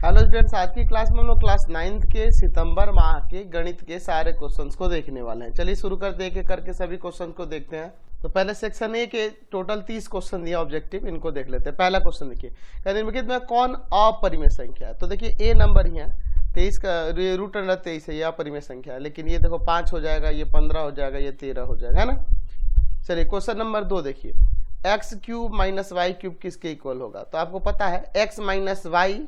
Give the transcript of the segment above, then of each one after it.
Hello students, आज की class में हम लोग क्लास 9th के सितंबर माह के गणित के सारे क्वेश्चंस को देखने वाले हैं। चलिए शुरू करते हैं, एक एक करके सभी क्वेश्चन को देखते हैं। तो पहले सेक्शन ए के टोटल 30 क्वेश्चन दिया ऑब्जेक्टिव, इनको देख लेते हैं। पहला क्वेश्चन देखिए, निम्नलिखित में कौन अपरिमेय संख्या है। तो देखिए ए नंबर ही है 23 का रूट अंडर 23 है, यह अपरिमेय संख्या है। लेकिन ये देखो 5 हो जाएगा, ये 15 हो जाएगा, ये 13 हो जाएगा, है ना। चलिए क्वेश्चन नंबर 2 देखिए, x cube minus y cube किसके इक्वल होगा। तो आपको पता है x minus y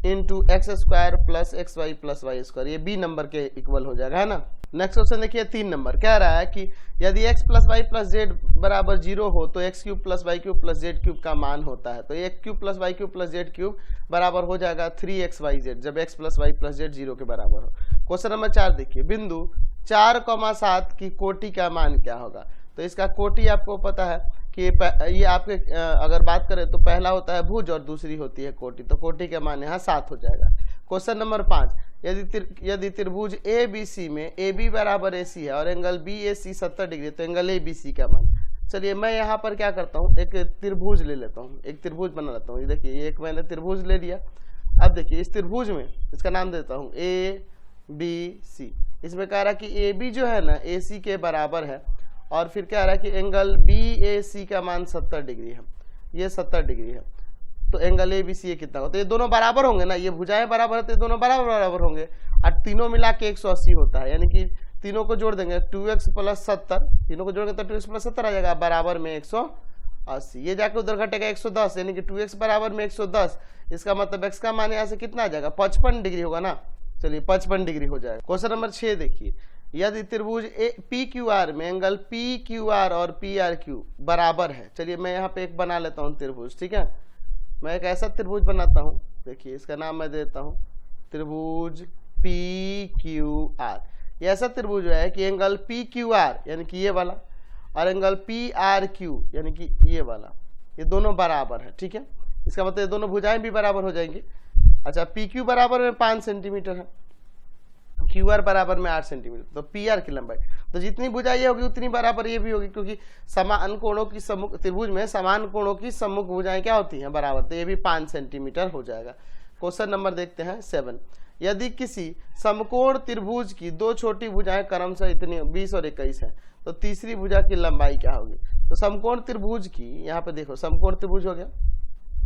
into x square plus x y plus y square, ये बी नंबर के इक्वल हो जाएगा, है ना। नेक्स्ट क्वेश्चन देखिए 3 नंबर, कह रहा है कि यदि x plus y plus z बराबर 0 हो तो x cube plus y cube plus z cube का मान होता है। तो x cube plus y cube plus z cube बराबर हो जाएगा 3xyz, जब x plus y plus z 0 के बराबर हो। क्वेश्चन नंबर 4 देखिए, बिंदु 4,7 की कोटि का मान क्या होगा। तो इसका कोटि आपको पता है कि ये आपके अगर बात करें तो पहला होता है भुज और दूसरी होती है कोटि, तो कोटि का मान यहाँ 7 हो जाएगा। क्वेश्चन नंबर 5, यदि त्रिभुज ए बी सी में ए बी बराबर ए सी है और एंगल बी ए सी 70 डिग्री, तो एंगल ए बी सी का मान। चलिए मैं यहाँ पर क्या करता हूँ, एक त्रिभुज ले लेता हूँ, एक त्रिभुज बना लेता हूँ। ये देखिए एक मैंने त्रिभुज ले लिया। अब देखिए इस त्रिभुज में इसका नाम देता हूँ ए बी सी। इसमें कह रहा है कि ए बी जो है ना ए सी के बराबर है, और फिर क्या रहा है कि एंगल बी ए सी का मान 70 डिग्री है, ये 70 डिग्री है। तो एंगल ए बी सी कितना होता है, ये दोनों बराबर होंगे ना, ये भुजाएं बराबर है तो ये दोनों बराबर होंगे, और तीनों मिला के 180 होता है। यानी कि तीनों को जोड़ देंगे 2x प्लस 70, तीनों को जोड़ेंगे तो 2x प्लस 70 आ जाएगा, बराबर में 180। ये जाके उधर घटेगा 110, यानी कि 2x बराबर में 110। इसका मतलब x का मान यहाँ से कितना आ जाएगा, 55 डिग्री होगा ना। चलिए 55 डिग्री हो जाएगा। क्वेश्चन नंबर 6 देखिए, यदि त्रिभुज पी क्यू आर में एंगल पी क्यू आर और पी आर क्यू बराबर है। चलिए मैं यहाँ पे एक बना लेता हूँ त्रिभुज, ठीक है। मैं एक ऐसा त्रिभुज बनाता हूँ, देखिए इसका नाम मैं देता हूँ त्रिभुज पी क्यू आर। ये ऐसा त्रिभुज है कि एंगल पी क्यू आर यानी कि ये वाला और एंगल पी आर क्यू यानी कि ये वाला, ये दोनों बराबर है, ठीक है। इसका मतलब ये दोनों भुजाएं भी बराबर हो जाएंगी। अच्छा, पी क्यू बराबर में 5 सेंटीमीटर है, क्यू आर बराबर में 8 सेंटीमीटर, तो पी आर की लंबाई, तो जितनी भुजाएं होगी उतनी बराबर ये भी होगी, क्योंकि समान कोणों की सम्मुख त्रिभुज में समान कोणों की सम्मुख भुजाएं क्या होती हैं, बराबर, तो ये भी 5 सेंटीमीटर हो जाएगा। क्वेश्चन नंबर देखते हैं 7, यदि किसी समकोण त्रिभुज की दो छोटी भुजाएं क्रमशः इतनी 20 और 21 है, तो तीसरी भुजा की लंबाई क्या होगी। तो समकोण त्रिभुज की, यहाँ पे देखो समकोण त्रिभुज हो गया,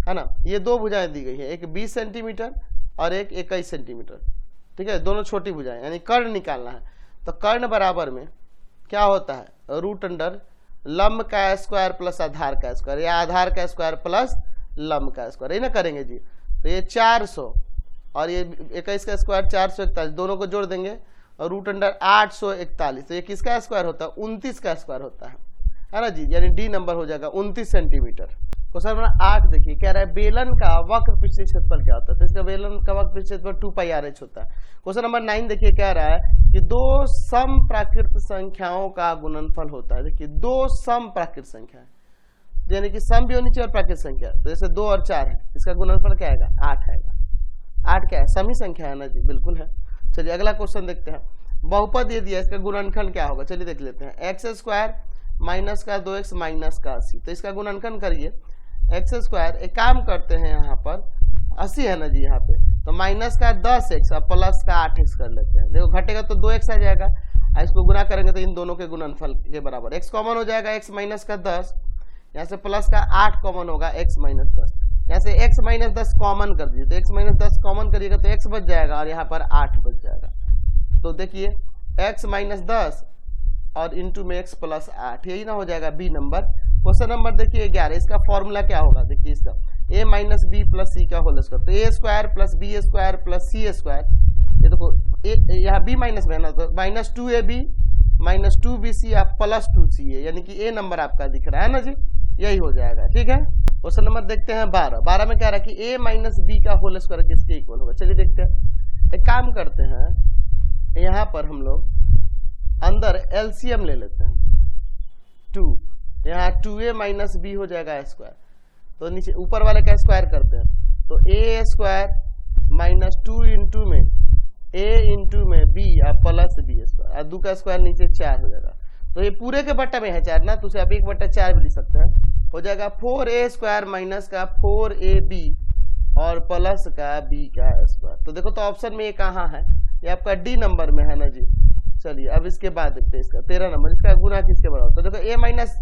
है ना। ये दो भुजाएं दी गई है, एक 20 सेंटीमीटर और एक 21 सेंटीमीटर, ठीक है, दोनों छोटी भुजाएं, यानी कर्ण निकालना है। तो कर्ण बराबर में क्या होता है, रूट अंडर लंब का स्क्वायर प्लस आधार का स्क्वायर, या आधार का स्क्वायर प्लस लंब का स्क्वायर, ये ना करेंगे जी। तो ये 400 और ये 21 का स्क्वायर 441, दोनों को जोड़ देंगे और रूट अंडर 841। तो ये किसका स्क्वायर होता है, 29 का स्क्वायर होता है ना जी, यानी डी नंबर हो जाएगा 29 सेंटीमीटर। क्वेश्चन नंबर 8 देखिए, कह रहा है बेलन का वक्र पृष्ठीय क्षेत्रफल क्या होता है। तो इसका बेलन का वक्र पृष्ठीय क्षेत्रफल 2πr/h होता है। क्वेश्चन नंबर 9 देखिए, कह रहा है कि दो समप्राकृत संख्याओं का गुणनफल होता है। देखिए दो समप्राकृत संख्या है, यानी कि सम भी होनी चाहिए और प्राकृत संख्या। तो जैसे 2 और 4 है, इसका गुणनफल क्या आएगा, 8 आएगा। 8 क्या है, सम ही संख्या है ना जी, बिल्कुल है। चलिए अगला क्वेश्चन देखते हैं, बहुपद ये दिया, इसका गुणनखंड क्या होगा। चलिए देख लेते हैं, एक्स स्क्वायर माइनस का 2x माइनस का 80, तो इसका गुणनखंड करिए एक्स स्क्वायर। एक काम करते हैं, यहाँ पर 80 है ना जी यहाँ पे, तो माइनस का 10x और प्लस का 8x कर लेते हैं। देखो घटेगा तो 2x आ जाएगा, इसको गुना करेंगे तो इन दोनों के गुणनफल के बराबर x कॉमन हो जाएगा, x माइनस का 10, यहाँ से प्लस का 8 कॉमन होगा, x माइनस 10, यहाँ से x माइनस 10 कॉमन कर दीजिए, तो x माइनस 10 कॉमन करिएगा तो x बच जाएगा और यहाँ पर 8 बच जाएगा। तो देखिए x माइनस 10 और इंटू में x प्लस 8, यही ना हो जाएगा बी नंबर। क्वेश्चन नंबर देखिए 11, इसका फॉर्मूला क्या होगा। देखिए इसका a minus b plus c का होल स्क्वायर, तो ए square plus b square plus c square, ये देखो यहाँ b माइनस में है ना, तो माइनस 2ab माइनस 2bc या प्लस 2ca, यानी कि a नंबर आपका दिख रहा है ना जी, यही हो जाएगा, ठीक है। क्वेश्चन नंबर देखते हैं 12 में क्या रहा है कि a माइनस बी का होल स्क्वायर किसके इक्वल होगा। चलिए देखते हैं, एक काम करते हैं, यहाँ पर हम लोग अंदर एलसीएम ले लेते हैं, 2, यहाँ 2a माइनस बी हो जाएगा स्क्वायर, तो नीचे ऊपर वाले का स्क्वायर करते हैं, तो a स्क्वायर माइनस 2 इंटू में a इंटू में b और प्लस b स्क्वायर, और 2 का स्क्वायर नीचे 4 हो जाएगा। तो ये पूरे के बट्टा में है 4 ना, तो उसे आप 1/4 भी लिख सकते हैं, हो जाएगा 4a स्क्वायर माइनस का 4ab और प्लस का बी का स्क्वायर। तो देखो तो ऑप्शन में ये कहाँ है, ये आपका डी नंबर में है ना जी। चलिए अब इसके बाद देखते हैं इसका 13 नंबर, इसका गुना किसके बराबर। तो देखो a minus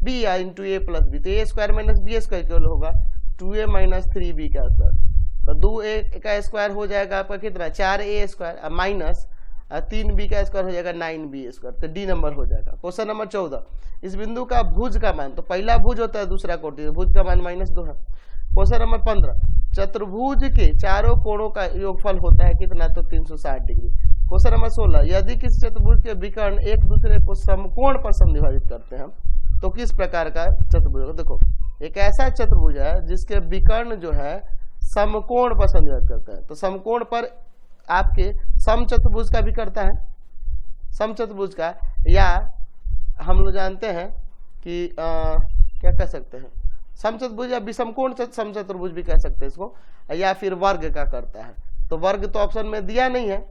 B into A plus B, तो ए स्क्वायर माइनस बी स्क्वायर क्या होगा 2a माइनस 3b का स्क्वायर। तो 2a का स्क्वायर हो जाएगा आपका कितना 4a स्क्वायर, माइनस 3b का स्क्वायर हो जाएगा 9b स्क्वायर, तो डी नंबर हो जाएगा। क्वेश्चन नंबर 14, इस बिंदु का भुज का मान, तो पहला भुज होता है दूसरा कोटि, तो भुज का मान -2 है। क्वेश्चन नंबर 15, चतुर्भुज के चारों कोणों का योगफल होता है कितना, तो 360 डिग्री। क्वेश्चन नंबर 16, यदि किसी चतुर्भुज के विकर्ण एक दूसरे को समकोण पर समविभाजित करते हैं तो किस प्रकार का चतुर्भुज होगा। देखो एक ऐसा चतुर्भुज है जिसके विकर्ण जो है समकोण पर समविभाजित करता है, तो समकोण पर आपके समचतुर्भुज का भी करता है, समचतुर्भुज का, या हम लोग जानते हैं कि क्या कह सकते हैं समचतुर्भुज या विषमकोण समचतुर्भुज भी कह सकते हैं इसको, या फिर वर्ग का करता है। तो वर्ग तो ऑप्शन में दिया नहीं है,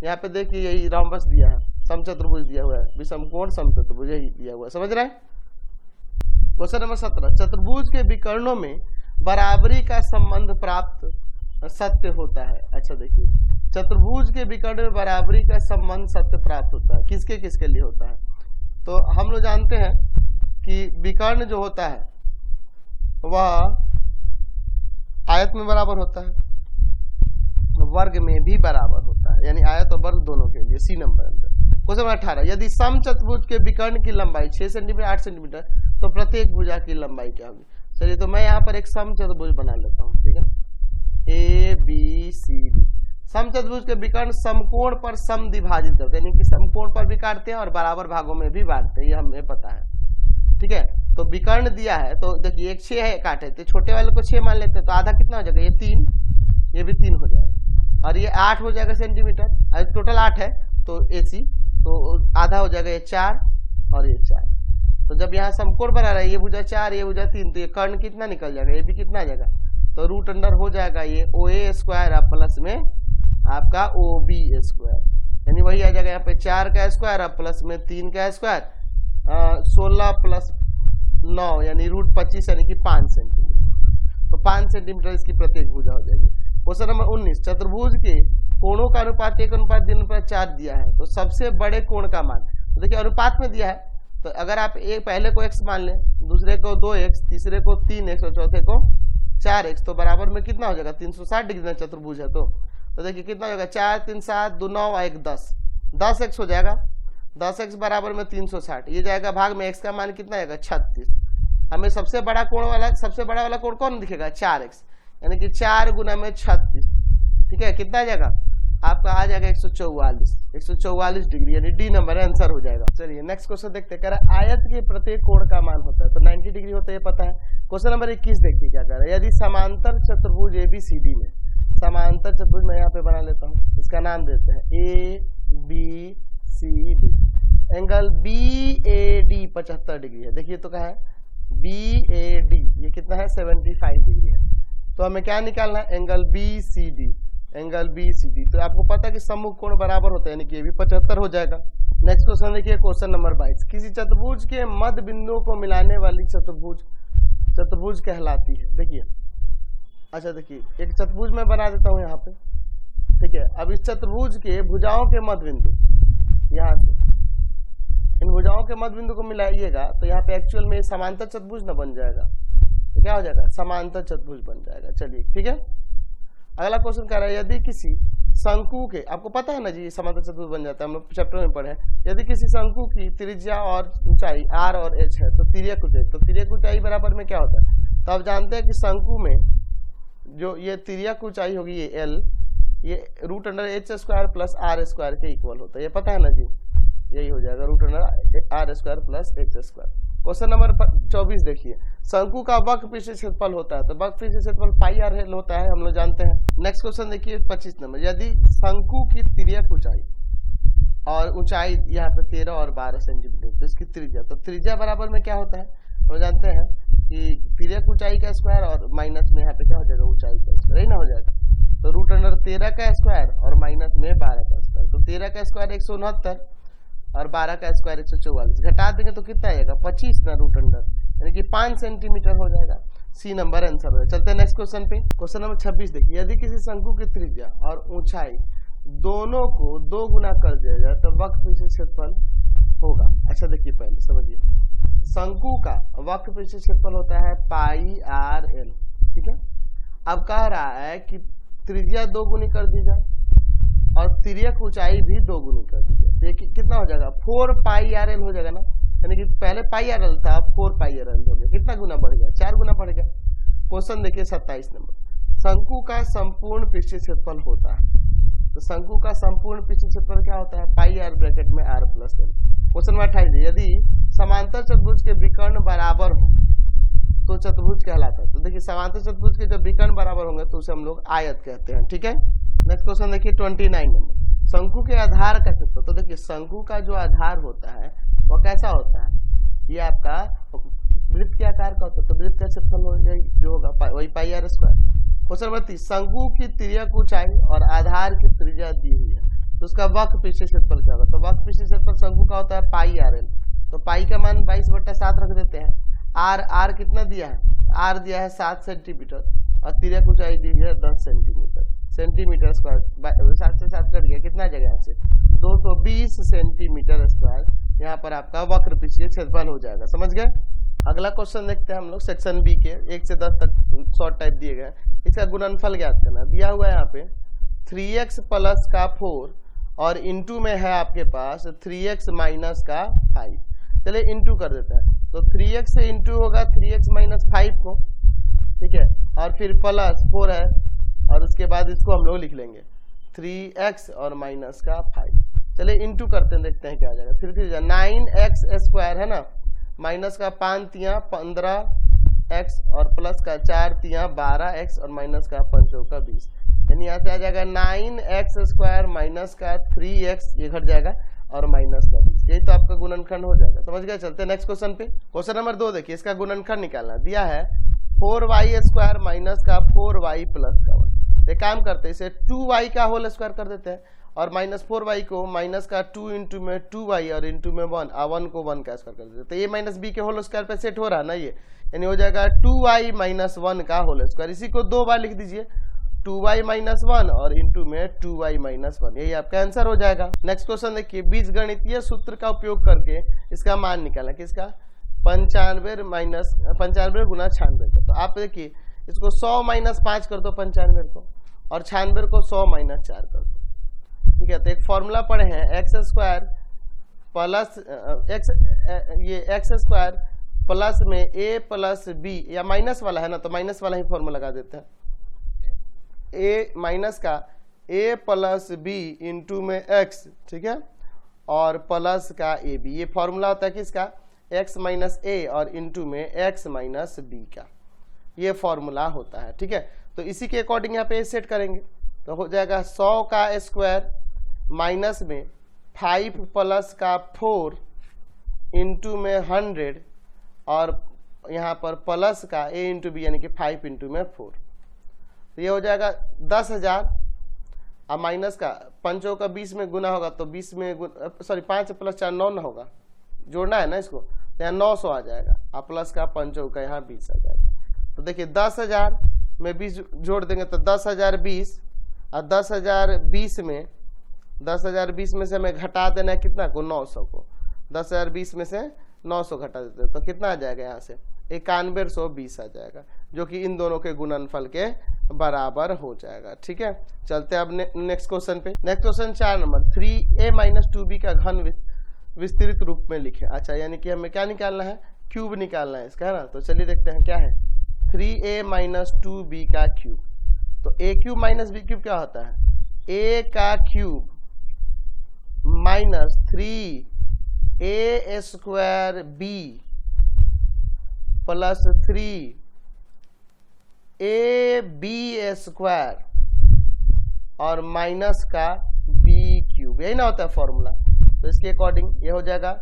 यहाँ पे देखिए यही रोम्बस दिया है, समचतुर्भुज दिया हुआ है, विषमकोण समचतुर्भुज यही दिया हुआ है, समझ रहे हैं। क्वेश्चन नंबर 17, चतुर्भुज के विकर्णों में बराबरी का संबंध प्राप्त सत्य होता है। अच्छा देखिए चतुर्भुज के विकर्ण में बराबरी का संबंध सत्य प्राप्त होता है, किसके किसके लिए होता है। तो हम लोग जानते हैं कि विकर्ण जो होता है वह आयत में बराबर होता है, वर्ग में भी बराबर होता है, यानी आयत और वर्ग दोनों के लिए। C number answer. Question number 18, यदि समचतुर्भुज के विकर्ण की लंबाई 6 सेंटीमीटर 8 सेंटीमीटर तो प्रत्येक भुजा की लंबाई क्या होगी। चलिए तो मैं यहाँ पर एक समचतुर्भुज बना लेता हूँ, ठीक है, ए बी सी डी। समचतुर्भुज के विकर्ण समकोण पर समद्विभाजित करते हैं, यानी कि समकोण पर भी काटते हैं और बराबर भागों में भी बांटते हैं, ये हमें पता है, ठीक है। तो विकर्ण दिया है, तो देखिए एक 6 है काटे, तो छोटे वाले को 6 मान लेते हैं, तो आधा कितना हो जाएगा, ये 3, ये भी 3 हो जाएगा, और ये 8 हो जाएगा सेंटीमीटर, टोटल 8 है तो AC, तो आधा हो जाएगा ये 4 और ये 4। तो जब यहाँ समकोण बना रहा है, ये भुजा 4 ये भुजा 3, तो ये कर्ण कितना निकल जाएगा, ये भी कितना आ जाएगा, तो रूट अंडर हो जाएगा ये OA स्क्वायर आप प्लस में आपका OB स्क्वायर, यानी वही आ जाएगा यहाँ पे 4 का स्क्वायर अब प्लस में 3 का स्क्वायर, 16 प्लस 9 यानी रूट 25 यानी कि 5 सेंटीमीटर। तो 5 सेंटीमीटर इसकी प्रत्येक भुजा हो जाएगी। क्वेश्चन नंबर 19, चतुर्भुज के कोणों का अनुपात 1:3:4 दिया है, तो सबसे बड़े कोण का मान, तो देखिए अनुपात में दिया है, तो अगर आप एक पहले को x मान लें, दूसरे को 2x, तीसरे को 3x और चौथे को 4x, तो बराबर में कितना हो जाएगा 360 डिग्री चतुर्भुज है। तो देखिए कितना हो जाएगा 4 3 7 2 9 1 10, 10x हो जाएगा, 10x बराबर में 360, ये जाएगा भाग में x का मान कितना आएगा 36। हमें सबसे बड़ा कोण वाला, सबसे बड़ा वाला कोण कौन दिखेगा 4x, यानी कि 4 गुना में 36, ठीक है, कितना आ जाएगा आपका आ जाएगा 144 डिग्री, यानी डी नंबर आंसर हो जाएगा। चलिए नेक्स्ट क्वेश्चन देखते हैं, कह रहा है आयत के प्रत्येक कोण का मान होता है, तो 90 डिग्री होता है, ये पता है। क्वेश्चन नंबर 21 देखिए क्या कह रहा है, यदि समांतर चतुर्भुज ABCD में, समांतर चतुर्भुज मैं यहाँ पे बना लेता हूँ, इसका नाम देते हैं ABCD, एंगल BAD 75 डिग्री है। देखिए तो कहा है BAD, ये कितना है 75 डिग्री है, तो हमें क्या निकालना है एंगल BCD, एंगल BCD। तो आपको पता है कि सम्मुख कोण बराबर होता है, यानी कि ये भी 75 हो जाएगा। नेक्स्ट क्वेश्चन देखिए, क्वेश्चन नंबर 22, किसी चतुर्भुज के मध्य बिंदुओं को मिलाने वाली चतुर्भुज कहलाती है। देखिए अच्छा देखिए एक चतुर्भुज मैं बना देता हूँ यहाँ पे, ठीक है। अब इस चतुर्भुज के भुजाओं के मध्य बिंदु, यहाँ से इन भुजाओं के मध्य बिंदु को मिलाइएगा तो यहाँ पे एक्चुअल में समांतर चतुर्भुज न बन जाएगा, तो क्या हो जाएगा समांतर चतुर्भुज बन जाएगा। चलिए ठीक है, अगला क्वेश्चन कह रहा है, यदि किसी शंकु के, आपको पता है ना जी समांतर चतुर्भुज बन जाता है, हम लोग चैप्टर में पढ़े, यदि किसी शंकु की त्रिज्या और ऊंचाई r और h है, तो तिर्यक ऊंचाई, तो तिर्यक ऊंचाई बराबर में क्या होता है, तो आप जानते हैं कि शंकु में जो ये तिर्यक ऊंचाई होगी ये l, ये root under h square plus r square के इक्वल होता है, ये पता है ना जी, यही हो जाएगा root under r square plus h square. Question number 24 देखिए, शंकु का वक्र पृष्ठ क्षेत्रफल होता है, तो वक्र पृष्ठ क्षेत्रफल पाई आर होता है, हम लोग जानते हैं। नेक्स्ट क्वेश्चन देखिए 25 नंबर, यदि शंकु की तिर्यक ऊंचाई और ऊंचाई यहाँ पे 13 और 12 सेंटीमीटर, तो इसकी त्रिज्या, तो त्रिज्या बराबर में क्या होता है, हम जानते हैं कि तिर्यक ऊंचाई का स्क्वायर और माइनस में यहाँ पे क्या हो जाएगा ऊंचाई का स्क्वायर, यही ना हो जाएगा, तो रूट अंडर 13 का स्क्वायर और माइनस में 12 का स्क्वायर, तो 13 का स्क्वायर 169 और 12 का स्क्वायर 144, घटा देंगे तो कितना आएगा 25 ना रूट अंडर, यानी कि 5 सेंटीमीटर हो जाएगा। सी नंबर आंसर है। चलते हैं नेक्स्ट क्वेश्चन पे। क्वेश्चन नंबर 26 देखिए, यदि किसी शंकु की त्रिज्या और ऊंचाई दोनों को 2 गुना कर दिया जाए तो वक्र पृष्ठ क्षेत्रफल होगा। अच्छा देखिए पहले समझिए, शंकु का वक्र पृष्ठ क्षेत्रफल होता है पाई आर एल, ठीक है। अब कह रहा है कि त्रिज्या 2 गुनी कर दी जाए और तिर्यक ऊंचाई भी 2 गुनी कर दी जाए, देखिए कितना हो जाएगा 4 पाई आर एल हो जाएगा ना, यानी कि पहले पाई आर एल था, अब 4 पाई आर एल हो गया। कितना गुना बढ़ गया? 4 गुना बढ़ गया। क्वेश्चन देखिए 27 नंबर, शंकु का संपूर्ण पृष्ठीय क्षेत्रफल होता है, तो शंकु का संपूर्ण पृष्ठीय क्षेत्रफल क्या होता है? पाई आर ब्रैकेट में r plus l. Question number 28, यदि समांतर चतुर्भुज के विकर्ण बराबर हो तो चतुर्भुज कहलाता है। तो देखिए समांतर चतुर्भुज के जब विकर्ण बराबर होंगे तो उसे हम लोग आयत कहते हैं, ठीक है। नेक्स्ट क्वेश्चन देखिए 29 नंबर, शंकु के आधार का क्षेत्रफल। तो देखिए शंकु का जो आधार होता है वो कैसा होता है? ये आपका वृत्त के आकार का होता है, तो वृत्त का क्षेत्रफल जो होगा वही पाई आर स्क्वायर। क्वेश्चन नंबर 30, शंकु की तिर्यक ऊंचाई और आधार की त्रिज्या दी हुई है तो उसका वक्र पृष्ठीय क्षेत्रफल क्या होगा? तो वक्र पृष्ठीय क्षेत्रफल शंकु का होता है पाई आर एल, तो पाई का मान 22/7 रख देते हैं। आर कितना दिया है? आर दिया है 7 सेंटीमीटर और तिर्यक ऊंचाई दी है 10 सेंटीमीटर स्क्वायर। 7 से 7 कट गया, कितना जगह यहाँ से 220 सेंटीमीटर स्क्वायर। यहाँ पर आपका वक्र पृष्ठीय क्षेत्रफल हो जाएगा, समझ गए। अगला क्वेश्चन देखते हैं हम लोग सेक्शन बी के 1 से 10 तक शॉर्ट टाइप दिए गए। इसका गुणनफल ज्ञात करना दिया हुआ है यहाँ पे 3x प्लस का 4 और इंटू में है आपके पास 3x माइनस का 5। चलिए इंटू कर देते हैं, तो 3x से इंटू होगा 3x माइनस 5 को, ठीक है, और फिर प्लस 4 है और उसके बाद इसको हम लोग लिख लेंगे 3x और माइनस का 5। चलिए इंटू करते हैं, देखते हैं क्या आ जाएगा। फिर 9x स्क्वायर है ना, माइनस का 5 तिया 15x और प्लस का 4 तिया 12x और माइनस का 5 चौका 20, यानी यहाँ से आ जाएगा 9x स्क्वायर माइनस का 3x, ये घट जाएगा, और माइनस का 20। यही तो आपका गुणनखंड हो जाएगा, समझ गए। चलते हैं नेक्स्ट क्वेश्चन पे। क्वेश्चन नंबर 2 देखिए, इसका गुणनखंड निकालना दिया है 4y स्क्वायर माइनस का 4y प्लस का 1। एक काम करते हैं, इसे 2y का होल स्क्वायर कर देते हैं और माइनस 4y को माइनस का 2 इंटू में 2y और इंटू में 1 1 को 1 का स्क्वायर कर देते हैं। तो ये माइनस b के होल स्क्वायर पे सेट हो रहा है ना, ये यानी हो जाएगा 2y माइनस 1 का होल स्क्वायर। इसी को 2 बार लिख दीजिए, 2y माइनस 1 और इंटू में 2y माइनस 1, यही आपका आंसर हो जाएगा। नेक्स्ट क्वेश्चन देखिए, बीजगणितीय सूत्र का उपयोग करके इसका मान निकालना, किसका? 95 गुना 96 को। तो आप देखिए इसको 100 माइनस 5 कर दो 95 को, और 96 को 100 माइनस 4 कर दो, ठीक है। तो एक फॉर्मूला पढ़े हैं x square plus x square plus में a प्लस बी, या माइनस वाला है ना तो माइनस वाला ही फॉर्मूला लगा देते हैं, a माइनस का a प्लस बी इंटू में x, ठीक है, और प्लस का ए बी। ये फॉर्मूला होता है किसका? x माइनस a और इंटू में x माइनस बी का, ये फॉर्मूला होता है, ठीक है। तो इसी के अकॉर्डिंग यहाँ पे सेट करेंगे तो हो जाएगा 100 का स्क्वायर माइनस में 5 प्लस का 4 इंटू में 100 और यहाँ पर प्लस का a इंटू बी यानी कि 5 इंटू में 4, तो ये हो जाएगा 10,000। अब माइनस का 5 का 20 में गुना होगा तो 20 में सॉरी 5 प्लस 4 9 ना होगा, जोड़ना है ना इसको, तो यहाँ 900 आ जाएगा, और प्लस का 5 का यहाँ 20 आ जाएगा। तो देखिए 10,000 में 20 जोड़ देंगे तो 10,020 और 10,020 में से हमें घटा देना है कितना को? 900 को। 10,020 में से 900 घटा देते हैं तो कितना आ जाएगा? यहाँ से 9120 आ जाएगा, जो कि इन दोनों के गुणनफल के बराबर हो जाएगा, ठीक है। चलते हैं अब नेक्स्ट क्वेश्चन पे। Next question 4 number, 3a minus 2b का घन विस्तृत रूप में लिखे। अच्छा, यानी कि हमें क्या निकालना है? क्यूब निकालना है इसका, है ना। तो चलिए देखते हैं क्या है 3a माइनस 2b का क्यूब। तो a cube minus b cube क्या होता है? a का cube minus 3a square b plus 3ab square और माइनस का b क्यूब, यही ना होता है फॉर्मूला। तो इसके अकॉर्डिंग ये हो जाएगा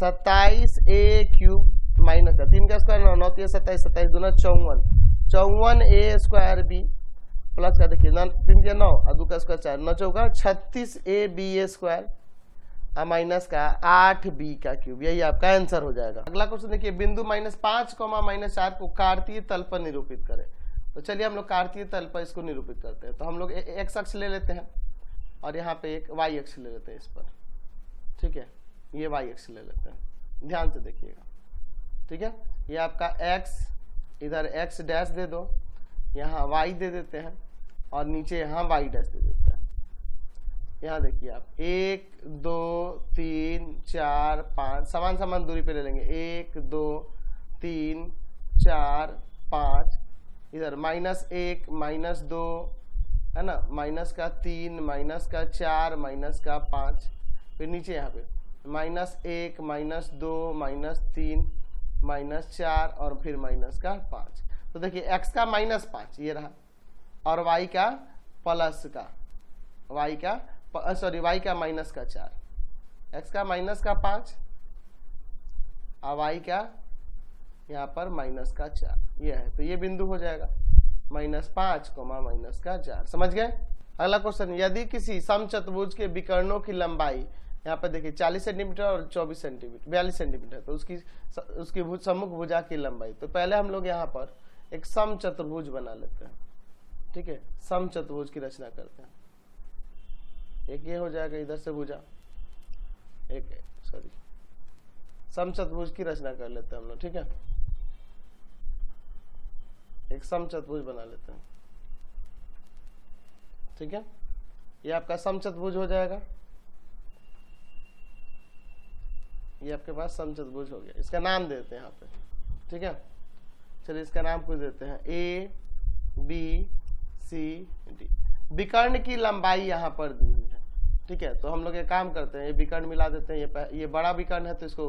27a क्यूब माइनस का 3 का स्क्वायर 9 9 27 27 दूना 54 54a स्क्वायर b प्लस का देखिए 3 9 और 2 का स्क्वायर 4 9 चौका 36ab स्क्वायर माइनस का 8b का क्यूब, यही आपका आंसर हो जाएगा। अगला क्वेश्चन देखिए, बिंदु -5, -4 को कार्तीय तल पर निरूपित करें। तो चलिए हम लोग कार्तीय तल पर इसको निरूपित करते हैं। तो हम लोग एक्स अक्ष ले लेते हैं और यहाँ पे एक वाई अक्ष ले लेते हैं इस पर, ठीक है, ये वाई अक्ष ले लेते हैं, ध्यान से देखिएगा, ठीक है। ये आपका एक्स, इधर एक्स डैश दे दो, यहाँ वाई दे देते हैं और नीचे यहाँ वाई डैश दे देते हैं। यहाँ देखिए आप 1 2 3 4 5 समान समान दूरी पे ले लेंगे, 1 2 3 4 5, इधर -1 -2 है ना, माइनस का 3 माइनस का 4 माइनस का 5, फिर नीचे यहाँ पे -1 -2 -3 -4 और फिर माइनस का 5। तो देखिए x का -5 ये रहा और y का प्लस का, y का माइनस का 4, x का माइनस का 5 और y का यहाँ पर माइनस का 4, ये है। तो ये बिंदु हो जाएगा -5, माइनस का 4, समझ गए। अगला क्वेश्चन, यदि किसी समचतुर्भुज के विकर्णों की लंबाई यहाँ पर देखिए 40 सेंटीमीटर और 42 सेंटीमीटर, तो उसकी सम्मुख भुजा की लंबाई, तो पहले हम लोग यहाँ पर एक समचतुर्भुज बना लेते हैं, ठीक है, समचतुर्भुज की रचना करते हैं। एक ये हो जाएगा इधर से भुजा, एक समचतुर्भुज की रचना कर लेते हैं हम लोग, ठीक है, एक समचतुर्भुज बना लेते हैं, ठीक है। ये आपका समचतुर्भुज हो जाएगा, ये आपके पास समचतुर्भुज हो गया। इसका नाम देते हैं यहाँ पे, ठीक है, चलिए इसका नाम कुछ देते हैं A B C D। विकर्ण की लंबाई यहाँ पर दी हुई है, ठीक है। तो हम लोग एक काम करते हैं, ये विकर्ण मिला देते हैं, ये बड़ा विकर्ण है तो इसको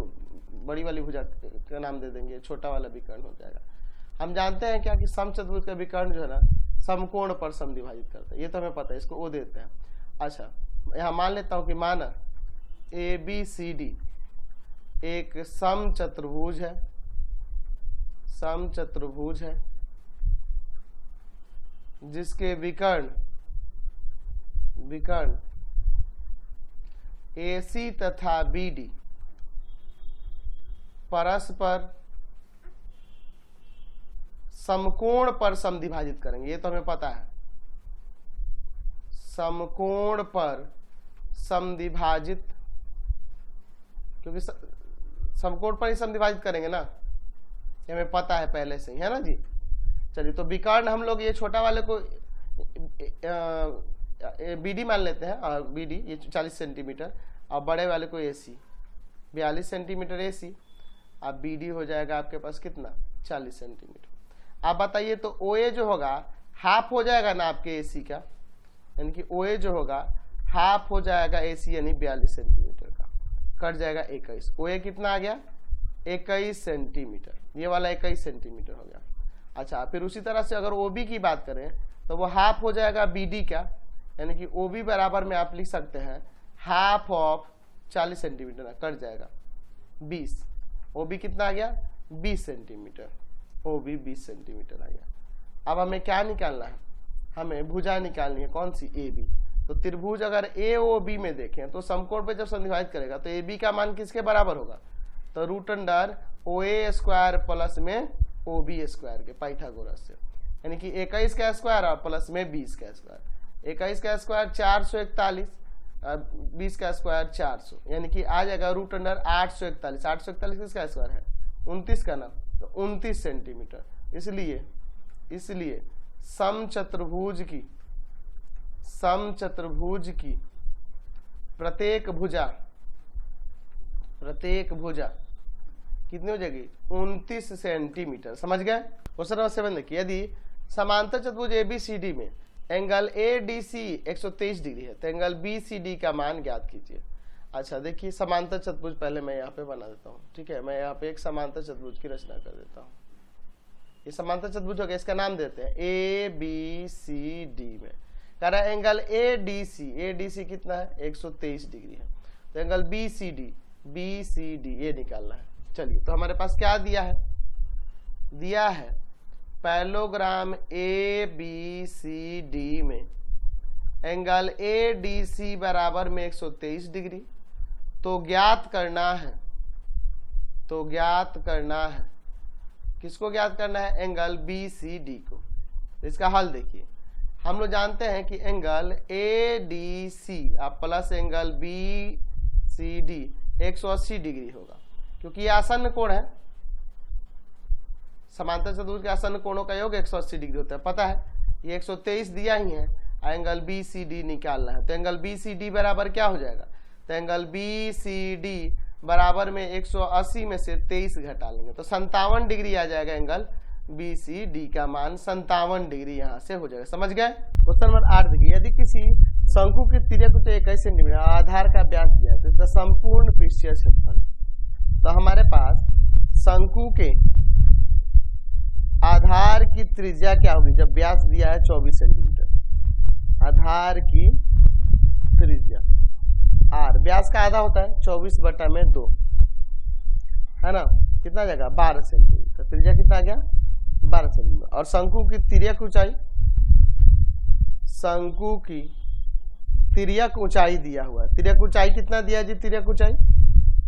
बड़ी वाली भुजा का नाम दे देंगे, छोटा वाला विकर्ण हो जाएगा। हम जानते हैं क्या कि समचतुर्भुज का विकर्ण जो है ना समकोण पर समद्विभाजित करते हैं, ये तो हमें पता है, इसको ओ देते हैं। अच्छा, यहाँ मान लेता हूँ कि माना ABCD एक समचतुर्भुज है, जिसके विकर्ण AC तथा BD परस्पर समकोण पर समद्विभाजित करेंगे, ये तो हमें पता है, समकोण पर समद्विभाजित, क्योंकि समकोण पर ही समद्विभाजित करेंगे ना, ये हमें पता है पहले से ही, है ना जी। चलिए, तो विकर्ण हम लोग ये छोटा वाले को BD मान लेते हैं, और BD ये 40 सेंटीमीटर, और बड़े वाले को AC 42 सेंटीमीटर AC, अब BD हो जाएगा आपके पास कितना 40 सेंटीमीटर। आप बताइए, तो OA जो होगा हाफ हो जाएगा ना आपके AC का, यानी कि OA जो होगा हाफ हो जाएगा AC यानी 42 सेंटीमीटर का, कट जाएगा 21। OA कितना आ गया 21 सेंटीमीटर, ये वाला 21 सेंटीमीटर हो गया। अच्छा, फिर उसी तरह से अगर OB की बात करें तो वो हाफ हो जाएगा BD का, यानी कि OB बराबर में आप लिख सकते हैं हाफ ऑफ 40 सेंटीमीटर, कट जाएगा 20। OB कितना आ गया 20 सेंटीमीटर, OB 20 सेंटीमीटर आ गया। अब हमें क्या निकालना है, हमें भुजा निकालनी है, कौन सी AB। तो त्रिभुज अगर AOB में देखें तो समकोण पे जब समद्विभाजित करेगा तो AB का मान किसके बराबर होगा, तो √अंडर OA स्क्वायर प्लस में OB स्क्वायर के, पाइथागोरस से, यानी कि 21 का स्क्वायर और प्लस में 20 का स्क्वायर। 21 का स्क्वायर 441, 20 का स्क्वायर 400, यानी कि आ जाएगा √अंडर 841। 841 किसका स्क्वायर है 29 का ना, तो 29 सेंटीमीटर। इसलिए समचतुर्भुज की प्रत्येक भुजा कितनी हो जाएगी 29 सेंटीमीटर, समझ गए। क्वेश्चन नंबर 7 देखिए, यदि समांतर चतुर्भुज ABCD में एंगल ADC 123 डिग्री है तो एंगल BCD का मान ज्ञात कीजिए। अच्छा, देखिए समांतर चतुर्भुज पहले मैं यहाँ पे बना देता हूँ, ठीक है, मैं यहाँ पे एक समांतर चतुर्भुज की रचना कर देता हूँ। ये समांतर चतुर्भुज हो गया, इसका नाम देते हैं ABCD में कह रहा है एंगल ADC कितना है 123 डिग्री है, तो एंगल BCD ये निकालना है। चलिए, तो हमारे पास क्या दिया है पैरेललोग्राम ABCD में एंगल ADC बराबर में 123 डिग्री, तो ज्ञात करना है, तो ज्ञात करना है, किसको ज्ञात करना है? एंगल BCD को। इसका हल देखिए, हम लोग जानते हैं कि एंगल ADC अब प्लस एंगल BCD 180 डिग्री होगा, क्योंकि ये आसन्न कोण है। समांतर चतुर्भुज के आसन्न कोणों का योग 180 डिग्री होता है, पता है। ये 123 दिया ही है, एंगल BCD निकालना है। तो एंगल BCD बराबर क्या हो जाएगा? तो एंगल BCD बराबर में 180 में से 23 घटा लेंगे तो 57 डिग्री आ जाएगा। एंगल BCD का मान 57 डिग्री यहाँ से हो जाएगा। समझ गए? क्वेश्चन नंबर 8 देखिए, यदि किसी शंकु की तिर्यक ऊंचाई 21 सेंटीमीटर आधार का व्यास दिया है तो इसका संपूर्ण पृष्ठीय क्षेत्रफल। तो हमारे पास शंकु के आधार की त्रिज्या क्या होगी? जब व्यास दिया है 24 सेंटीमीटर, आधार की त्रिज्या r, व्यास का आधा होता है 24/2 है ना, कितना जाएगा? 12 सेंटीमीटर। त्रिज्या कितना आ गया? 12 सेंटीमीटर। और शंकु की तिर्यक ऊंचाई, शंकु की तिर्यक ऊंचाई दिया हुआ है। तिर्यक ऊंचाई कितना दिया जी? तिर्यक ऊंचाई,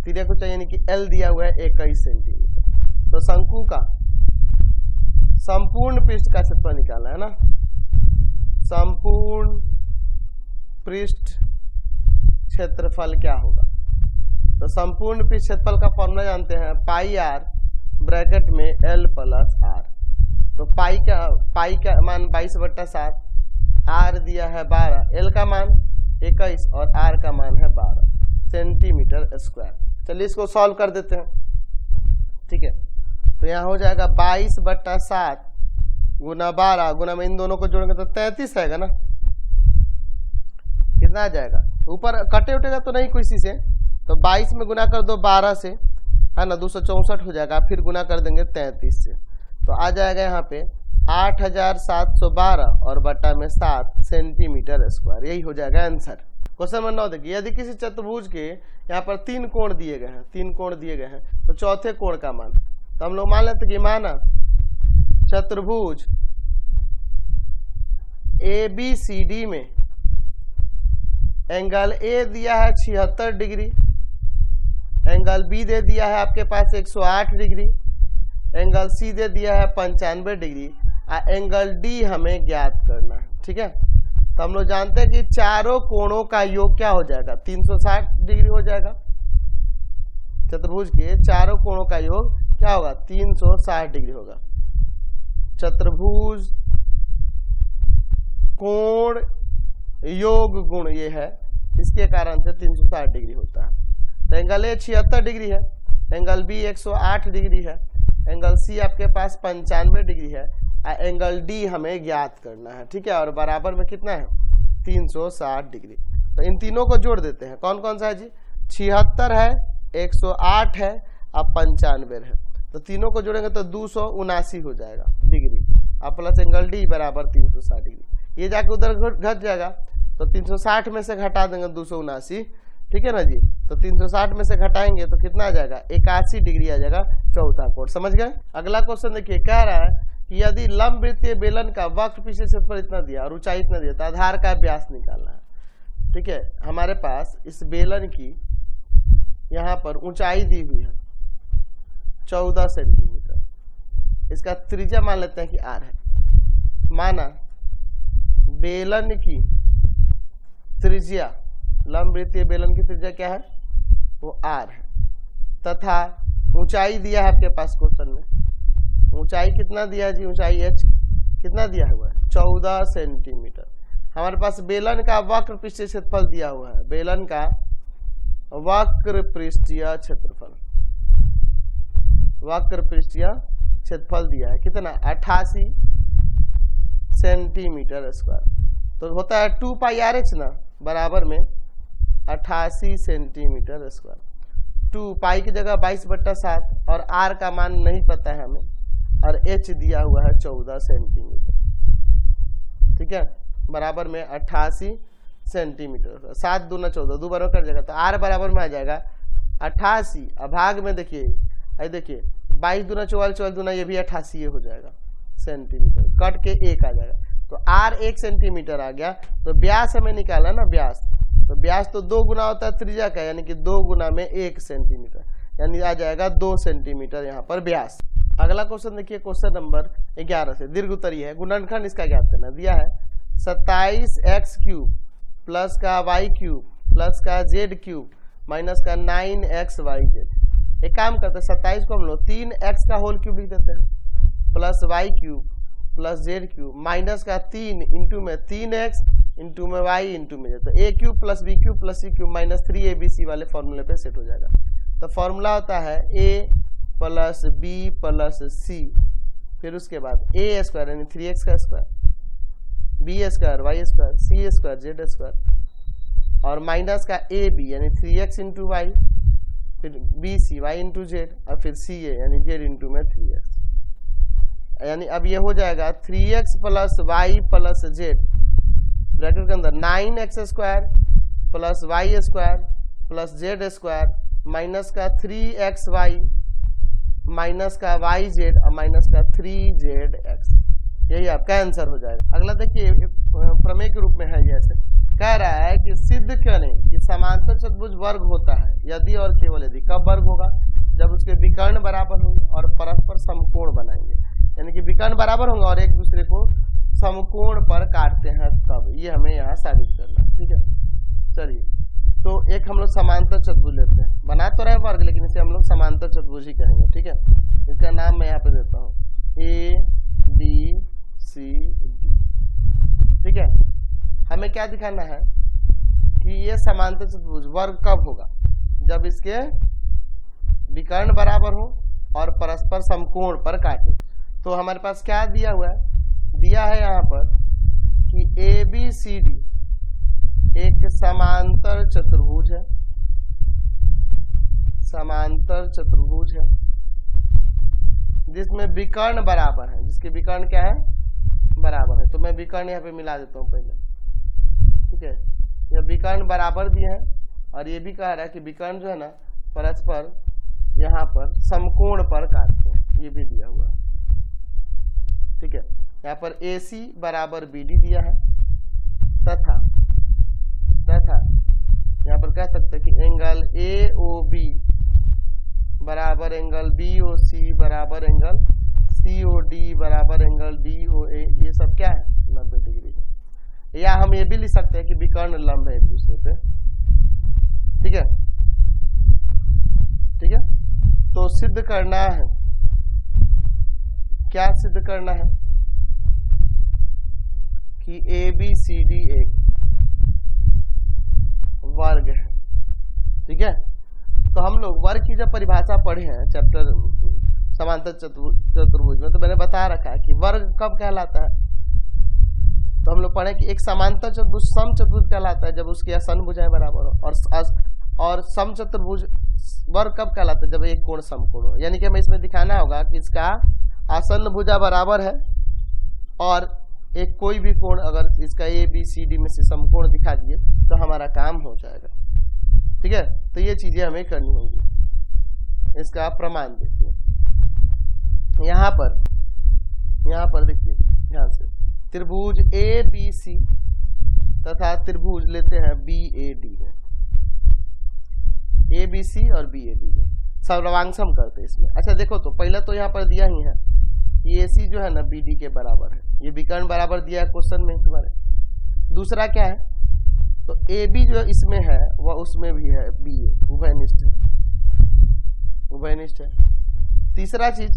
तिर्यक ऊंचाई यानी कि L दिया हुआ है 21 सेंटीमीटर। तो शंकु का संपूर्ण पृष्ठ का क्षेत्रफल निकालना है ना, संपूर्ण पृष्ठ क्षेत्रफल क्या होगा? तो संपूर्ण पृष्ठ क्षेत्रफल का फॉर्मूला जानते हैं, पाई r ब्रैकेट में L प्लस r। तो पाई का मान 22/7, r दिया है 12, L का मान 21 और r का मान है 12 सेंटीमीटर स्क्वायर। चलिए इसको सॉल्व कर देते हैं, ठीक है। तो यहाँ हो जाएगा 22/7 गुना 12 गुना में इन दोनों को जोड़ेंगे तो 33 आएगा ना, कितना आ जाएगा? ऊपर कटे उठेगा तो नहीं किसी से, तो 22 में गुना कर दो 12 से, है ना, 264 हो जाएगा। फिर गुना कर देंगे 33 से, तो आ जाएगा यहाँ पे 8712 और बटा में 7 सेंटीमीटर स्क्वायर। यही हो जाएगा आंसर। क्वेश्चन नंबर 9 देखिए, यदि किसी चतुर्भुज के यहाँ पर 3 कोण दिए गए हैं, 3 कोण दिए गए हैं, तो चौथे कोण का मान। तो हम लोग मान लेते कि माना चतुर्भुज ABCD में एंगल A दिया है 76 डिग्री, एंगल B दे दिया है आपके पास 108 डिग्री, एंगल C दे दिया है 95 डिग्री, एंगल D हमें ज्ञात करना है, ठीक है। तो हम लोग जानते हैं कि चारों कोणों का योग क्या हो जाएगा? 360 डिग्री हो जाएगा। चतुर्भुज के चारों कोणों का योग क्या होगा? 360 डिग्री होगा। चतुर्भुज कोण योग गुण ये है, इसके कारण से 360 डिग्री होता है। तो एंगल A 76 डिग्री है, एंगल B 108 डिग्री है, एंगल C आपके पास 95 डिग्री है, एंगल D हमें ज्ञात करना है, ठीक है। और बराबर में कितना है? 360 डिग्री। तो इन तीनों को जोड़ देते हैं। कौन कौन सा है जी? 76 है, 108 है और 95 है। तो तीनों को जोड़ेंगे तो 279 हो जाएगा डिग्री, अब प्लस एंगल D बराबर 360 डिग्री। ये जाके उधर घट जाएगा, तो 360 में से घटा देंगे 279, ठीक है ना जी। तो 360 में से घटाएंगे तो कितना आ जाएगा? 81 डिग्री आ जाएगा चौथा कोण। समझ गए? अगला क्वेश्चन देखिए, कह रहा है कि यदि लंबवृत्तीय बेलन का वक्र पृष्ठीय क्षेत्रफल इतना दिया और ऊंचाई इतना दिया तो आधार का व्यास निकालना है, ठीक है। हमारे पास इस बेलन की यहाँ पर ऊंचाई दी हुई है 14 सेंटीमीटर, इसका त्रिज्या मान लेते हैं कि r है। माना बेलन की त्रिज्या, लंबवृत्तीय बेलन की त्रिज्या क्या है? वो r है, तथा ऊंचाई दिया है आपके पास क्वेश्चन में। ऊंचाई कितना दिया है जी? ऊंचाई h कितना दिया हुआ है? 14 सेंटीमीटर। हमारे पास बेलन का वक्र पृष्ठीय क्षेत्रफल दिया हुआ है, बेलन का वक्र पृष्ठीय क्षेत्रफल, वक्र पृष्ठीय क्षेत्रफल दिया है कितना? 88 सेंटीमीटर स्क्वायर। तो होता है 2 पाई RH ना, बराबर में 88 सेंटीमीटर स्क्वायर। 2 पाई की जगह 22/7 और r का मान नहीं पता है हमें, और h दिया हुआ है 14 सेंटीमीटर, ठीक है, बराबर में 88 सेंटीमीटर। 7 दूना 14, 2 बार कट जाएगा, तो r बराबर में आ जाएगा 88। अब भाग में देखिए, देखिए 22 दूना 44, 44 दूना ये भी 88 हो जाएगा सेंटीमीटर, कट के 1 आ जाएगा। तो r 1 सेंटीमीटर आ गया। तो व्यास हमें निकाला ना, व्यास, तो व्यास तो 2 गुना होता है त्रिज्या का, यानी कि 2 गुना में 1 सेंटीमीटर, यानी आ जाएगा 2 सेंटीमीटर यहाँ पर व्यास। अगला क्वेश्चन देखिए, क्वेश्चन नंबर 11 से दीर्घ उत्तरीय है, गुणनखंड इसका ज्ञात करना दिया है 27x³ प्लस का y³ प्लस का z³ माइनस का 9xyz। एक काम करते हैं, 27 को हम लोग 3x का होल क्यूब लिख देते हैं plus y³ plus z³ minus का 3 इंटू में 3x इंटू में y इंटू में z, तो a³ plus b³ plus c³ minus 3abc वाले फॉर्मूले पे सेट हो जाएगा। तो फॉर्मूला होता है a plus b plus c, फिर उसके बाद a स्क्वायर यानी 3x का square, b square y square, c square z square और माइनस का ab यानी 3x इंटू y, फिर bc y इंटू z और फिर ca यानी z इंटू में 3x, यानी अब ये हो जाएगा 3x plus y plus z bracket के अंदर 9x square plus y square plus z square minus का 3xy माइनस का yz और माइनस का 3zx, यही आपका आंसर हो जाएगा। अगला देखिए, प्रमेय के रूप में है, जैसे कह रहा है कि सिद्ध करें कि समांतर चतुर्भुज वर्ग होता है यदि और केवल यदि। कब वर्ग होगा? जब उसके विकर्ण बराबर होंगे और परस्पर समकोण बनाएंगे, यानी कि विकर्ण बराबर होंगे और एक दूसरे को समकोण पर काटते हैं, तब ये हमें यहाँ साबित करना है। ठीक है, चलिए, तो एक हम लोग समांतर चतुर्भुज लेते हैं, बना तो रहे वर्ग लेकिन इसे हम लोग समांतर चतुर्भुज ही कहेंगे। ठीक है, इसका नाम मैं यहाँ पे देता हूँ ABCD। ठीक है, हमें क्या दिखाना है कि ये समांतर चतुर्भुज वर्ग कब होगा? जब इसके विकर्ण बराबर हो और परस्पर समकोण पर काटे। तो हमारे पास क्या दिया हुआ है? दिया है यहाँ पर कि ABCD एक समांतर चतुर्भुज है, समांतर चतुर्भुज है जिसमें विकर्ण बराबर है, जिसके विकर्ण क्या है? बराबर है। तो मैं विकर्ण यहाँ पे मिला देता हूँ पहले। ठीक है, यह विकर्ण बराबर दिए हैं और ये भी कह रहा है कि विकर्ण जो है ना परस्पर यहाँ पर समकोण पर काटते हैं, ये भी दिया हुआ है। ठीक है, यहाँ पर AC बराबर BD दिया है तथा यहाँ पर कह सकते हैं कि एंगल AOB बराबर एंगल BOC बराबर एंगल COD बराबर एंगल DOA, ये सब क्या है? 90 डिग्री है। या हम ये भी लिख सकते हैं कि विकर्ण लंब है एक दूसरे पे। ठीक है, ठीक है, तो सिद्ध करना है, क्या सिद्ध करना है कि ABCD एक वर्ग है। ठीक है, तो हम लोग वर्ग की जब परिभाषा पढ़े हैं चैप्टर समांतर चतुर्भुज में, तो मैंने बता रखा है कि वर्ग कब कहलाता है। तो हम लोग पढ़े कि एक समांतर चतुर्भुज समचतुर्भुज कहलाता है जब उसकी आसन्न भुजाएं बराबर हो, और समचतुर्भुज वर्ग कब कहलाता है? जब एक कोण समकोण हो। यानी कि हमें इसमें दिखाना होगा कि इसका आसन्न भुजा बराबर है और एक कोई भी कोण अगर इसका ABCD में से समकोण दिखा दिए तो हमारा काम हो जाएगा। ठीक है, तो ये चीजें हमें करनी होंगी। इसका प्रमाण देखिए, यहाँ पर देखिए ध्यान से, त्रिभुज ABC तथा त्रिभुज लेते हैं BAD में, ABC और BAD में सर्वांगसम करते हैं इसमें। अच्छा देखो, तो पहले तो यहाँ पर दिया ही है कि AC जो है ना BD के बराबर है, ये विकर्ण बराबर दिया है क्वेश्चन में तुम्हारे। दूसरा क्या है? तो AB जो इसमें है वह उसमें भी है BA, उभयनिष्ठ है, उभयनिष्ठ है। तीसरा चीज,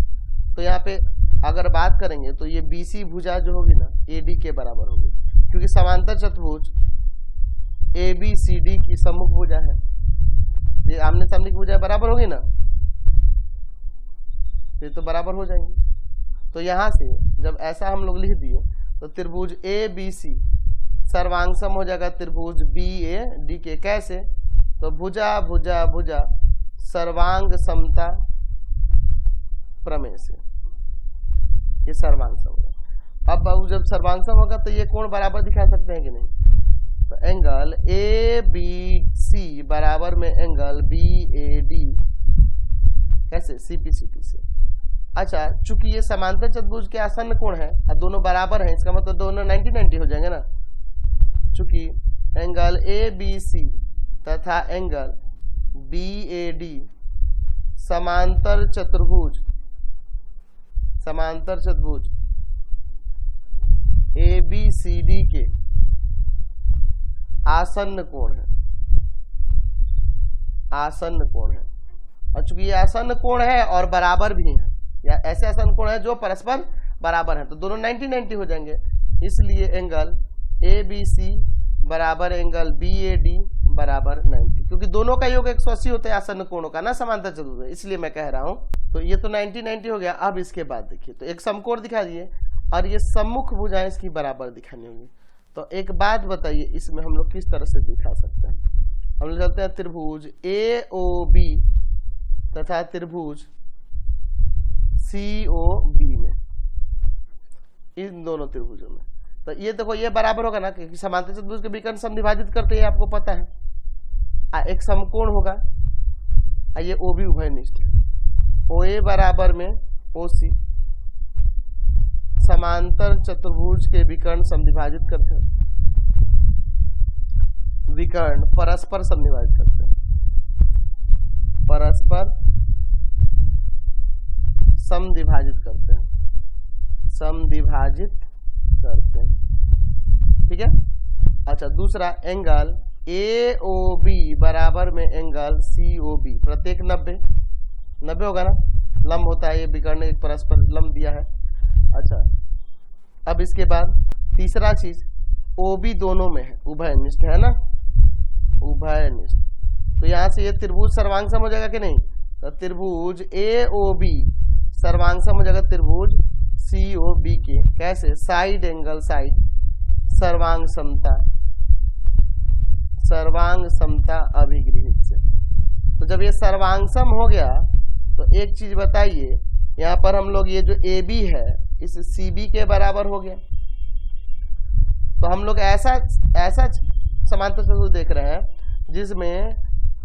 तो यहाँ पे अगर बात करेंगे तो ये BC भुजा जो होगी ना AD के बराबर होगी, क्योंकि समांतर चतुर्भुज ABCD की सम्मुख भुजा है, ये आमने सामने की भुजा बराबर होगी ना, ये तो बराबर हो जाएंगे। तो यहाँ से जब ऐसा हम लोग लिख दिए तो त्रिभुज ABC सर्वांगसम हो जाएगा त्रिभुज BAD के। कैसे? तो भुजा भुजा भुजा सर्वांग समता प्रमेय से ये सर्वांगसम होगा। अब जब सर्वांगसम होगा तो ये कोण बराबर दिखा सकते हैं कि नहीं? तो एंगल ABC बराबर में एंगल BAD, कैसे? CPCT से। अच्छा, चूंकि ये समांतर चतुर्भुज के आसन्न कोण है और दोनों बराबर हैं, इसका मतलब दोनों 90-90 हो जाएंगे ना। चूंकि एंगल ABC तथा एंगल BAD समांतर चतुर्भुज ABCD के आसन्न कोण है। और चूंकि ये आसन्न कोण है और बराबर भी है, या ऐसे आसन्न कोण है जो परस्पर बराबर है, तो दोनों 90-90 हो जाएंगे। इसलिए एंगल ABC बराबर एंगल BAD बराबर 90, क्योंकि दोनों का योग 180 होता है आसन्न कोणों का ना समांतर चतुर्भुज, इसलिए मैं कह रहा हूं। तो ये तो 90-90 हो गया। अब इसके बाद देखिए, तो एक समकोण दिखा दिए और ये सम्मुख भुजाएं इसकी बराबर दिखानी होगी। तो एक बात बताइए, इसमें हम लोग किस तरह से दिखा सकते हैं? हम लोग चलते हैं त्रिभुज AOB तथा त्रिभुज COB में, इन दोनों त्रिभुजों में। तो ये देखो, ये बराबर होगा ना, क्योंकि समांतर चतुर्भुज के विकर्ण समद्विभाजित करते हैं, आपको पता है। एक समकोण होगा, ये OB उभयनिष्ठ है, OA बराबर में OC समांतर चतुर्भुज के विकर्ण समद्विभाजित करते हैं, विकर्ण परस्पर समद्विभाजित करते हैं, परस्पर समद्विभाजित करते हैं, ठीक है। अच्छा, दूसरा एंगल AOB बराबर में एंगल COB, प्रत्येक 90 होगा ना, लंब होता है, ये विकर्ण एक परस्पर लंब दिया है। अच्छा, अब इसके बाद तीसरा चीज, OB दोनों में है, उभयनिष्ठ है ना, उभयनिष्ठ। तो यहां से ये त्रिभुज सर्वांगसम हो जाएगा कि नहीं? तो त्रिभुज AOB सर्वांगसम हो जाएगा त्रिभुज COB के। कैसे? साइड एंगल साइड सर्वांग समता अभिगृहित से। तो जब ये सर्वांगसम हो गया, तो एक चीज बताइए, यहाँ पर हम लोग ये जो AB है इस CB के बराबर हो गया। तो हम लोग ऐसा समांतर चतुर्भुज देख रहे हैं जिसमें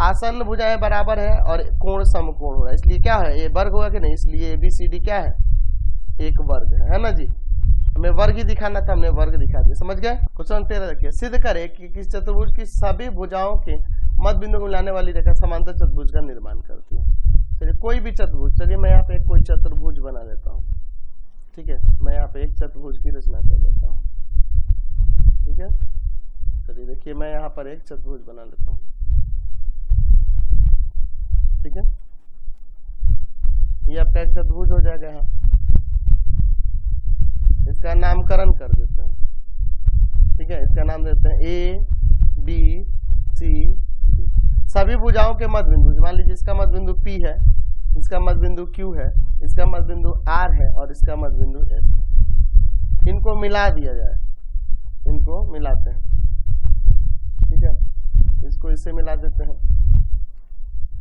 आसन्न भुजाएं बराबर है और कोण समकोण हो रहा है, इसलिए क्या है, ये वर्ग होगा कि नहीं? इसलिए ABCD क्या है? एक वर्ग है ना जी। हमें वर्ग ही दिखाना था, हमने वर्ग दिखा दिया। समझ गए? क्वेश्चन 13 देखिए, सिद्ध करें कि किस चतुर्भुज की सभी भुजाओं के मध्य बिंदु को मिलाने वाली रेखा समांतर चतुर्भुज का निर्माण करती है। चलिए कोई भी चतुर्भुज, चलिए मैं यहाँ पे कोई चतुर्भुज बना लेता हूँ, ठीक है। मैं यहाँ पे एक चतुर्भुज की रचना कर लेता हूँ, ठीक है। चलिए देखिए, मैं यहाँ पर एक चतुर्भुज बना लेता हूँ, ठीक है। ये आपका एक चतुर्भुज हो जाएगा यहाँ, इसका नामकरण कर देते हैं, ठीक है। इसका नाम देते हैं ABCD। सभी भुजाओं के मध्य बिंदु, मान लीजिए इसका मध्य बिंदु P है, इसका मध्य बिंदु Q है, इसका मध्य बिंदु R है और इसका मध्य बिंदु S है। इनको मिला दिया जाए, इनको मिलाते हैं, ठीक है। इसको इससे मिला देते हैं,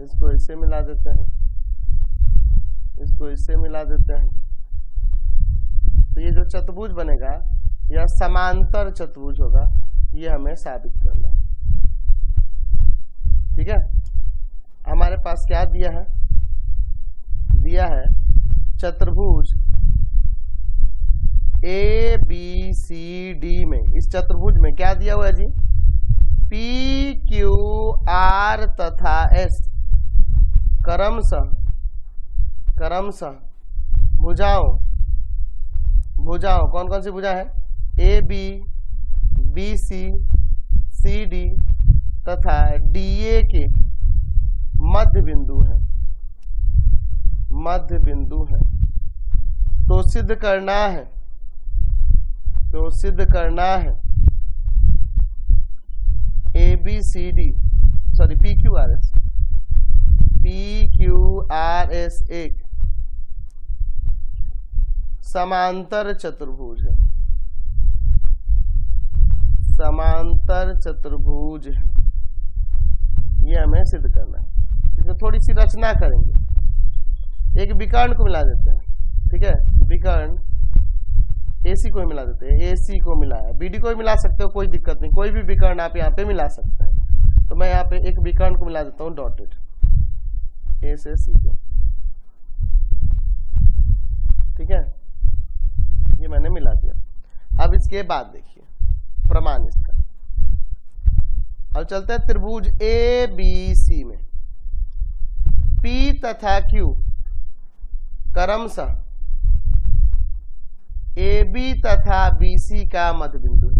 इसको इससे मिला देते हैं, इसको इससे मिला देते हैं। तो ये जो चतुर्भुज बनेगा यह समांतर चतुर्भुज होगा, ये हमें साबित करना है, ठीक है। हमारे पास क्या दिया है? दिया है चतुर्भुज ABCD में, इस चतुर्भुज में क्या दिया हुआ है जी? PQR तथा S क्रमशः भुजाओं कौन कौन सी भुजा है? AB, BC, CD तथा DA के मध्य बिंदु है। तो सिद्ध करना है PQRS एक समांतर चतुर्भुज है, ये हमें सिद्ध करना है। इसमें थोड़ी सी रचना करेंगे, एक विकर्ण को मिला देते हैं, ठीक है। विकर्ण AC को मिला देते हैं, AC को मिलाया, BD को भी मिला सकते हो, कोई दिक्कत नहीं, कोई भी विकर्ण आप यहाँ पे मिला सकते हैं। तो मैं यहाँ पे एक विकर्ण को मिला देता हूँ, डॉटेड A से C को, ठीक है। ये मैंने मिला दिया। अब इसके बाद देखिए प्रमाण इसका, अब चलते हैं त्रिभुज ए बी सी में। P तथा Q क्रमशः AB तथा BC का मध्य बिंदु है।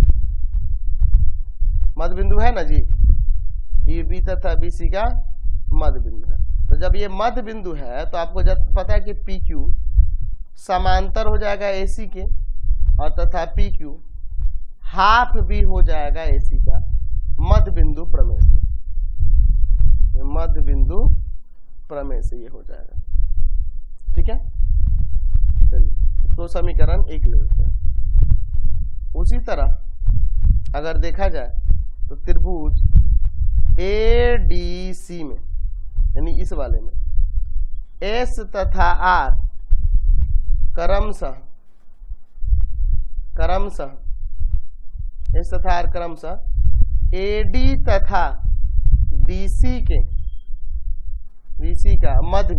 मध्य बिंदु है ना जी, AB तथा BC का मध्य बिंदु है। तो जब ये मध्य बिंदु है तो आपको जब पता है कि PQ समांतर हो जाएगा AC के, और तथा PQ हाफ भी हो जाएगा AC का मध्य बिंदु प्रमेय से। मध्य बिंदु प्रमेय से ये हो जाएगा। ठीक है, चलिए तो समीकरण 1 ले लेते हैं। उसी तरह अगर देखा जाए तो त्रिभुज ADC में, यानी इस वाले में S तथा R क्रमशः S तथा R क्रमशः AD तथा DC का मध्य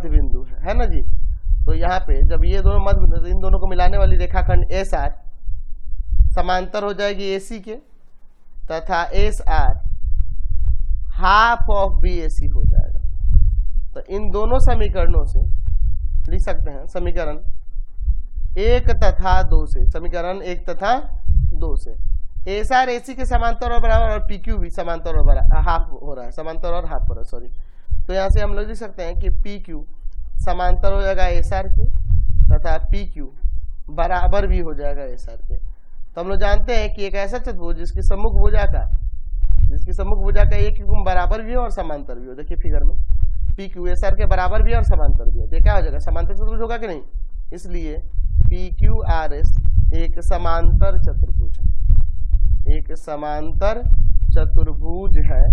बिंदु है ना जी। तो यहाँ पे जब ये दोनों मध्य बिंदु, तो इन दोनों को मिलाने वाली रेखाखंड SR समांतर हो जाएगी AC के, तथा SR हाफ ऑफ BAC हो जाएगा। तो इन दोनों समीकरणों से लिख सकते हैं समीकरण 1 तथा 2 से, समीकरण 1 तथा 2 से SR AC के समांतर और बराबर, और PQ भी समांतर और हाफ हो रहा है, समांतर और हाफ हो रहा है, सॉरी। तो यहाँ से हम लोग लिख सकते हैं कि PQ समांतर हो जाएगा SR के, तथा PQ बराबर भी हो जाएगा SR के। तो हम लोग जानते हैं कि एक ऐसा चतुर्भुज जिसकी सम्मुख भुजा का एक बराबर भी हो और समांतर भी हो। देखिए फिगर में PQ SR के बराबर भी है और समांतर भी है, तो क्या हो जाएगा, समांतर चतुर्भुज होगा कि नहीं। इसलिए PQRS एक समांतर चतुर्भुज है, एक समांतर चतुर्भुज है।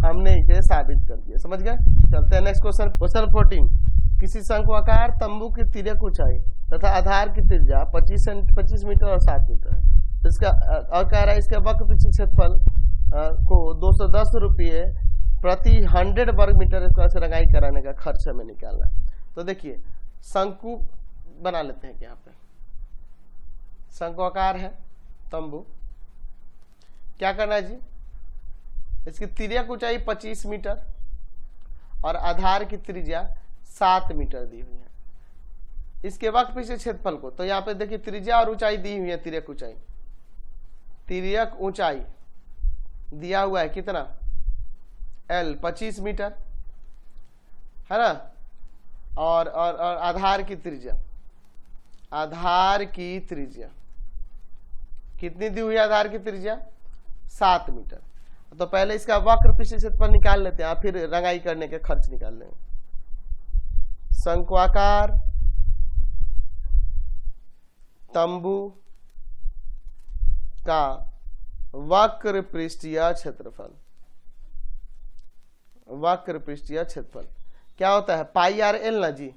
हमने इसे साबित कर दिया, समझ गए। चलते हैं नेक्स्ट क्वेश्चन। क्वेश्चन 14, किसी शंक्वाकार तंबू की तिर्यक ऊंचाई तथा आधार की त्रिज्या 25 मीटर और 7 मीटर है। तो इसका और कह रहा है इसके वक्र पृष्ठ क्षेत्रफल को 210 रुपये प्रति 100 वर्ग मीटर स्क्वायर से रंगाई कराने का खर्च हमें निकालना है। तो देखिए शंकु बना लेते हैं। यहाँ पे शंक्वाकार है तंबू, क्या करना है जी, इसकी तिर्यक ऊंचाई 25 मीटर और आधार की त्रिज्या 7 मीटर दी हुई है। इसके वक्र पृष्ठ क्षेत्रफल को, तो यहाँ पे देखिए त्रिज्या और ऊंचाई दी हुई है। तिर्यक ऊंचाई दिया हुआ है कितना, L 25 मीटर है ना, और आधार की त्रिज्या कितनी दी हुई है, आधार की त्रिज्या 7 मीटर। तो पहले इसका वक्र पृष्ठ क्षेत्रफल निकाल लेते हैं, फिर रंगाई करने के खर्च निकाल लेंगे। शंक्वाकार तंबू का वक्र पृष्ठीय क्षेत्रफल क्या होता है, पाई आर एल ना जी।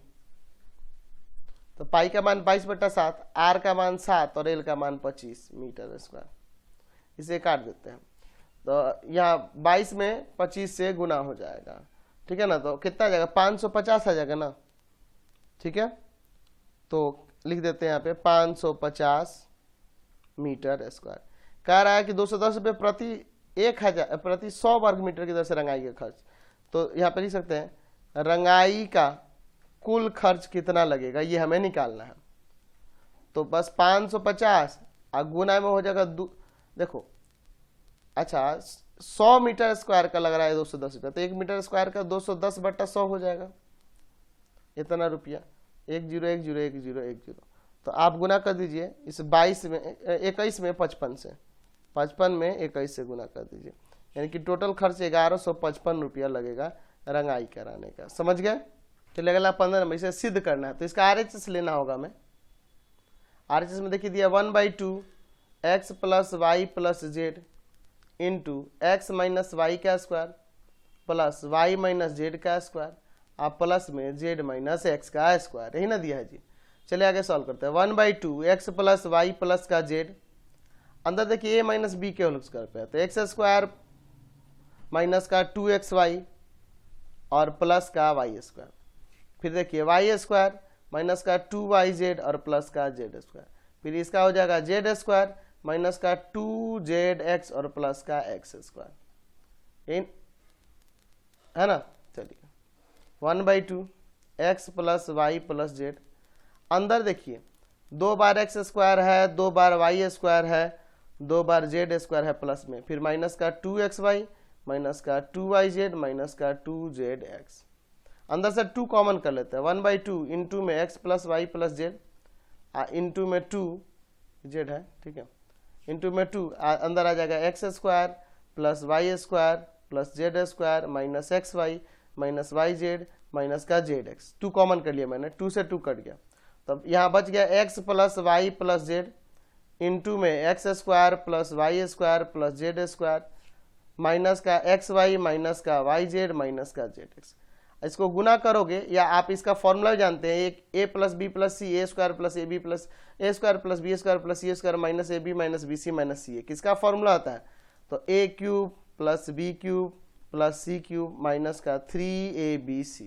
तो पाई का मान 22/7, आर का मान 7 और एल का मान 25 मीटर स्क्वायर। इसे काट देते हैं, तो यहाँ 22 में 25 से गुना हो जाएगा, ठीक है ना। तो कितना आ जाएगा, 550 आ जाएगा ना, ठीक है। तो लिख देते हैं यहाँ पे 550 मीटर स्क्वायर। कह रहा है कि 210 रुपये प्रति 100 वर्ग मीटर की दर से रंगाई का खर्च। तो यहाँ पे लिख सकते हैं रंगाई का कुल खर्च कितना लगेगा, ये हमें निकालना है। तो बस 550 गुना में हो जाएगा, देखो अच्छा 100 मीटर स्क्वायर का लग रहा है 210 रुपया, तो 1 मीटर स्क्वायर का 210/100 हो जाएगा, इतना रुपया। 10101010। तो आप गुना कर दीजिए इस 21 में 55 से, 55 में 21 से गुना कर दीजिए, यानी कि टोटल खर्च 1155 रुपया लगेगा रंगाई कराने का। समझ गए। चलिए अगला 15 नंबर, इसे सिद्ध करना है। तो इसका RHS लेना होगा हमें। RHS में देखिए दिया 1/2 x + y + z into x - y का स्क्वायर प्लस y - z का स्क्वायर और प्लस में z - x का स्क्वायर, यही ना दिया है जी। चलिए आगे सॉल्व करते हैं। 1/2 x + y + का z, अंदर देखिए a - b के होल स्क्वायर पे है, तो x स्क्वायर माइनस का 2xy और प्लस का y स्क्वायर। फिर देखिए y स्क्वायर माइनस का 2yz और प्लस का z स्क्वायर। फिर इसका हो जाएगा z स्क्वायर माइनस का 2zx और प्लस का x स्क्वायर, है ना। चलिए 1/2 x plus y plus z. अंदर देखिए 2 बार एक्स स्क्वायर है, 2 बार वाई स्क्वायर है, 2 बार जेड स्क्वायर है प्लस में, फिर माइनस का 2xy माइनस का 2yz माइनस का 2zx। अंदर से 2 कॉमन कर लेते हैं, 1/2 इंटू में x plus y plus z, into में 2 जेड है, ठीक है, इंटू में 2 अंदर आ जाएगा x square plus y square plus z square minus x y minus y z minus का जेड एक्स। 2 कॉमन कर लिया मैंने, 2 से 2 कट गया, तब यहाँ बच गया x plus y plus z into में x square plus y square plus z square minus का एक्स वाई माइनस का वाई जेड माइनस का जेड एक्स। इसको गुना करोगे, या आप इसका फॉर्मूला जानते हैं, एक a plus b plus c a square plus a b plus a square plus b square plus c square minus a b minus b c minus c a. किसका फॉर्मूला होता है? तो a cube plus b cube plus c cube minus का 3abc,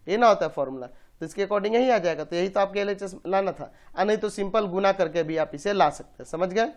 ये ना होता है formula. तो इसके अकॉर्डिंग यही आ जाएगा। तो यही तो आपके LHS लाना था, नहीं तो सिंपल गुना करके भी आप इसे ला सकते हैं। समझ गए?